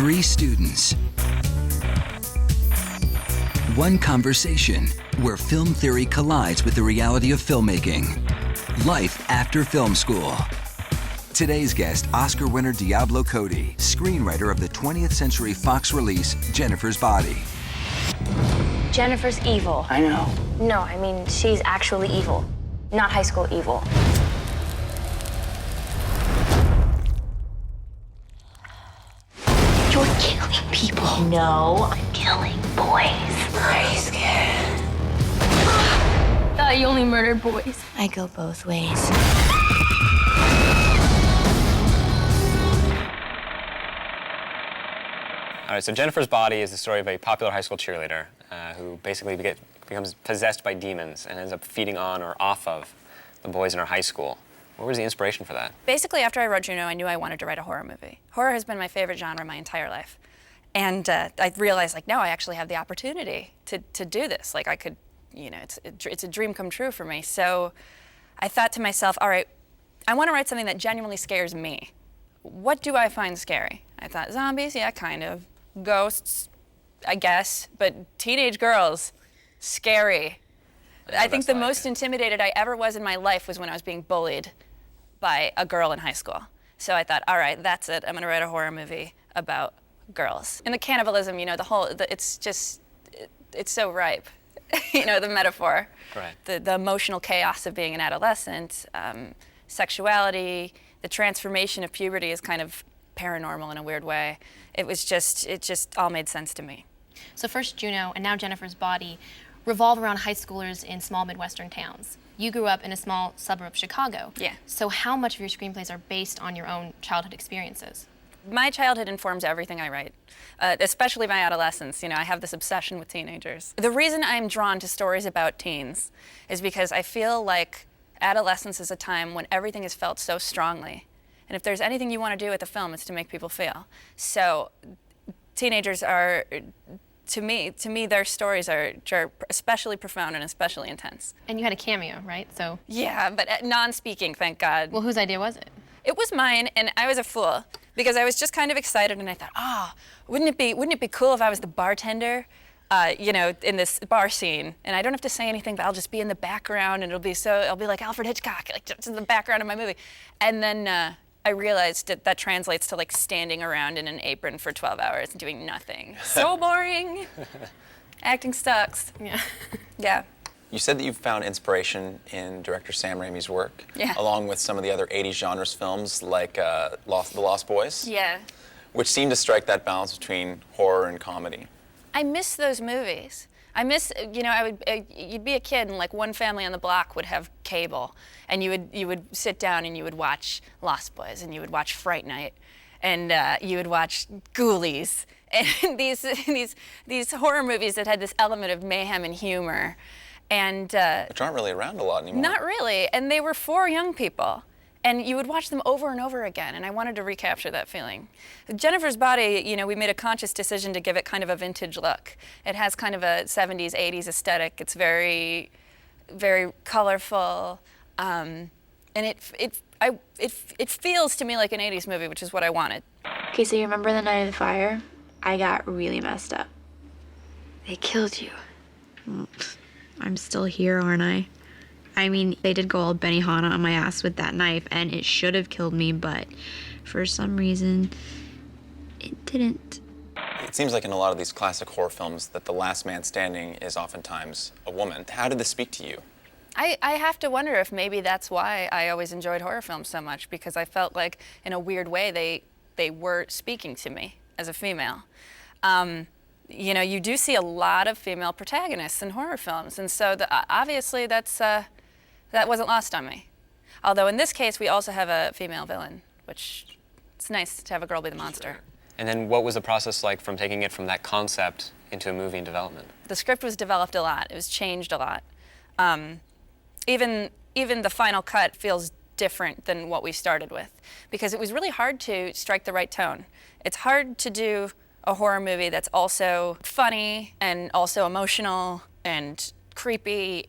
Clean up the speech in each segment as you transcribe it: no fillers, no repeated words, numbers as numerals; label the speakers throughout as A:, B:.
A: 3 students. One conversation where film theory collides with the reality of filmmaking. Life after film school. Today's guest, Oscar winner Diablo Cody, screenwriter of the 20th Century Fox release, Jennifer's Body.
B: Jennifer's evil.
C: I know.
B: No, I mean, she's actually evil, not high school evil.
D: You're killing people.
B: No, I'm killing boys.
D: Are you scared?
B: Thought you only murdered boys.
D: I go both ways.
E: All right, so Jennifer's Body is the story of a popular high school cheerleader who basically becomes possessed by demons and ends up feeding on or off of the boys in her high school. What was the inspiration for that?
F: Basically, after I wrote Juno, I knew I wanted to write a horror movie. Horror has been my favorite genre my entire life. And I realized, like, no, I actually have the opportunity to do this. Like, I could, you know, it's a dream come true for me. So I thought to myself, all right, I want to write something that genuinely scares me. What do I find scary? I thought, zombies, yeah, kind of. Ghosts, I guess, but teenage girls, scary. I think the most intimidated I ever was in my life was when I was being bullied by a girl in high school. So I thought, all right, that's it. I'm going to write a horror movie about girls. And the cannibalism, you know, it's so ripe, you know, the metaphor.
E: Right.
F: The emotional chaos of being an adolescent, sexuality, the transformation of puberty is kind of paranormal in a weird way. It just all made sense to me.
G: So first Juno and now Jennifer's Body revolve around high schoolers in small Midwestern towns. You grew up in a small suburb of Chicago.
F: Yeah.
G: So how much of your screenplays are based on your own childhood experiences?
F: My childhood informs everything I write, especially my adolescence. You know, I have this obsession with teenagers. The reason I'm drawn to stories about teens is because I feel like adolescence is a time when everything is felt so strongly. And if there's anything you want to do with a film, it's to make people feel. So teenagers are, to me, their stories are especially profound and especially intense.
G: And you had a cameo, right? So.
F: Yeah, but non-speaking, thank God.
G: Well, whose idea was it?
F: It was mine, and I was a fool because I was just kind of excited, and I thought, wouldn't it be cool if I was the bartender, you know, in this bar scene, and I don't have to say anything, but I'll just be in the background, and I'll be like Alfred Hitchcock, like just in the background of my movie, and then. I realized that translates to like standing around in an apron for 12 hours and doing nothing. So boring. Acting sucks.
G: Yeah.
F: Yeah.
H: You said that you found inspiration in director Sam Raimi's work,
F: yeah,
H: along with some of the other 80s genres films like The Lost Boys,
F: yeah,
H: which seem to strike that balance between horror and comedy.
F: I miss those movies. I miss, you know, you'd be a kid and like one family on the block would have cable, and you would sit down and you would watch Lost Boys, and you would watch Fright Night, and you would watch Ghoulies, and these horror movies that had this element of mayhem and humor, and
H: which aren't really around a lot anymore.
F: Not really, and they were for young people. And you would watch them over and over again, and I wanted to recapture that feeling. Jennifer's Body, you know, we made a conscious decision to give it kind of a vintage look. It has kind of a 70s, 80s aesthetic. It's very, very colorful, and it feels to me like an 80s movie, which is what I wanted.
I: Okay, so you remember the night of the fire? I got really messed up. They killed you.
J: I'm still here, aren't I? I mean, they did go all Benihana on my ass with that knife, and it should have killed me, but for some reason, it didn't.
H: It seems like in a lot of these classic horror films that the last man standing is oftentimes a woman. How did this speak to you?
F: I have to wonder if maybe that's why I always enjoyed horror films so much, because I felt like, in a weird way, they were speaking to me as a female. You know, you do see a lot of female protagonists in horror films, and so obviously that wasn't lost on me. Although in this case, we also have a female villain, which it's nice to have a girl be the monster.
E: Sure. And then what was the process like from taking it from that concept into a movie in development?
F: The script was developed a lot. It was changed a lot. Even the final cut feels different than what we started with, because it was really hard to strike the right tone. It's hard to do a horror movie that's also funny and also emotional and creepy.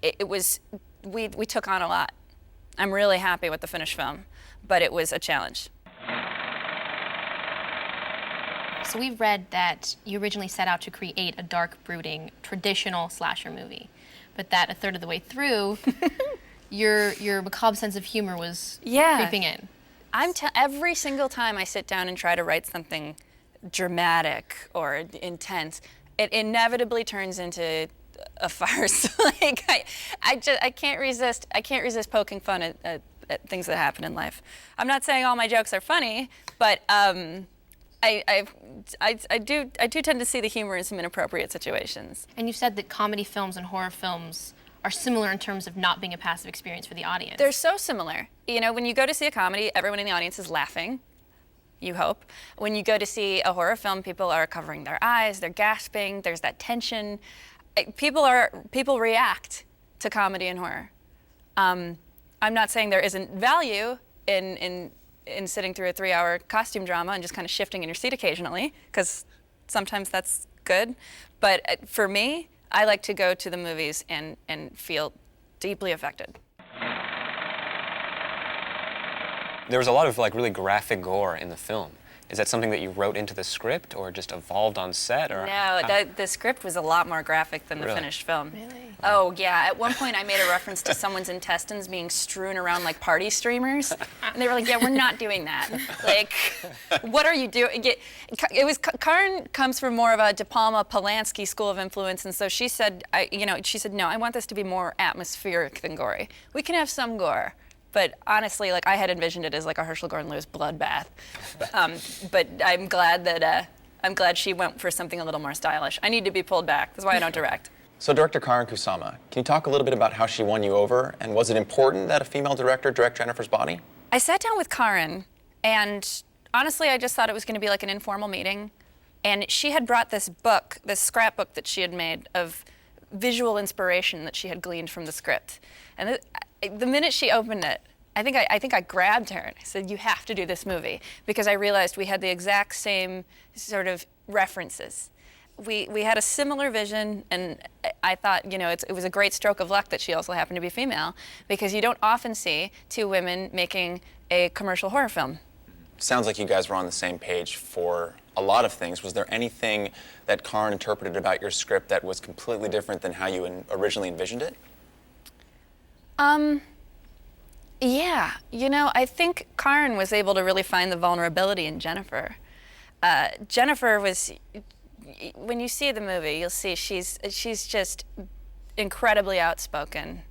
F: We took on a lot. I'm really happy with the finished film, but it was a challenge.
G: So we've read that you originally set out to create a dark, brooding, traditional slasher movie, but that a third of the way through, your macabre sense of humor was creeping in.
F: Every single time I sit down and try to write something dramatic or intense, it inevitably turns into a farce. Like I can't resist poking fun at things that happen in life. I'm not saying all my jokes are funny, but I do tend to see the humor in some inappropriate situations.
G: And you said that comedy films and horror films are similar in terms of not being a passive experience for the audience.
F: They're so similar. You know, when you go to see a comedy, everyone in the audience is laughing, you hope. When you go to see a horror film, people are covering their eyes, they're gasping, there's that tension. People react to comedy and horror. I'm not saying there isn't value in sitting through a 3-hour costume drama and just kind of shifting in your seat occasionally, because sometimes that's good. But for me, I like to go to the movies and feel deeply affected.
E: There was a lot of like really graphic gore in the film. Is that something that you wrote into the script or just evolved on set? Or
F: No, the script was a lot more graphic than the finished film.
G: Really?
F: Oh, yeah. At one point, I made a reference to someone's intestines being strewn around like party streamers. And they were like, yeah, we're not doing that. Like, what are you doing? Karen comes from more of a De Palma, Polanski school of influence. And so she said, no, I want this to be more atmospheric than gory. We can have some gore. But honestly, like I had envisioned it as like a Herschel Gordon Lewis bloodbath. But I'm glad she went for something a little more stylish. I need to be pulled back. That's why I don't direct.
H: So director Karen Kusama, can you talk a little bit about how she won you over, and was it important that a female director direct Jennifer's Body?
F: I sat down with Karen, and honestly, I just thought it was going to be like an informal meeting. And she had brought this book, this scrapbook that she had made of visual inspiration that she had gleaned from the script. And the minute she opened it, I think I grabbed her and I said, you have to do this movie, because I realized we had the exact same sort of references. We had a similar vision, and I thought, it was a great stroke of luck that she also happened to be female, because you don't often see two women making a commercial horror film.
H: Sounds like you guys were on the same page for a lot of things. Was there anything that Karen interpreted about your script that was completely different than how you originally envisioned it?
F: Yeah, I think Karen was able to really find the vulnerability in Jennifer. Jennifer was, when you see the movie, you'll see she's just incredibly outspoken,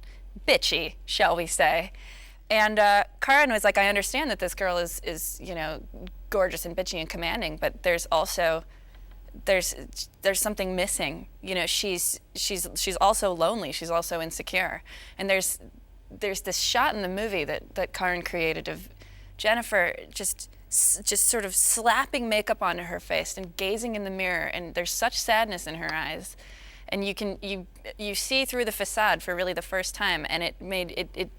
F: bitchy, shall we say. And Karen was like, I understand that this girl is gorgeous and bitchy and commanding, but there's also there's something missing. She's also lonely. She's also insecure. And there's this shot in the movie that Karen created of Jennifer just sort of slapping makeup onto her face and gazing in the mirror, and there's such sadness in her eyes, and you see through the facade for really the first time, and it made it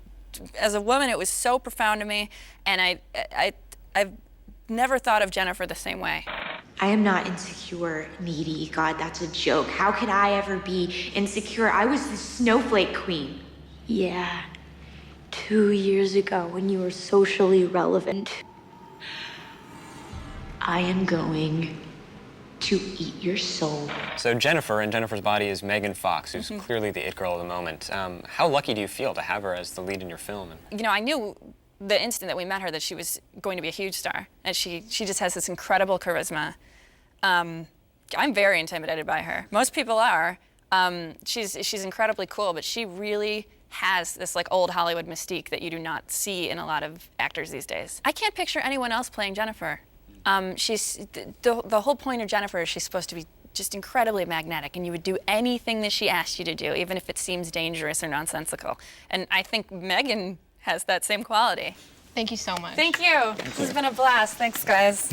F: as a woman, it was so profound to me, and I've never thought of Jennifer the same way.
D: I am not insecure, needy. God, that's a joke. How could I ever be insecure? I was the snowflake queen. Yeah, 2 years ago when you were socially relevant. I am going to eat your soul.
E: So Jennifer in Jennifer's Body is Megan Fox, who's clearly the it girl of the moment. How lucky do you feel to have her as the lead in your film?
F: I knew the instant that we met her that she was going to be a huge star, and she just has this incredible charisma. I'm very intimidated by her. Most people are. She's incredibly cool, but she really has this like old Hollywood mystique that you do not see in a lot of actors these days. I can't picture anyone else playing Jennifer. She's the whole point of Jennifer is she's supposed to be just incredibly magnetic, and you would do anything that she asked you to do, even if it seems dangerous or nonsensical. And I think Megan has that same quality.
G: Thank you so much.
F: Thank you. This has been a blast. Thanks, guys.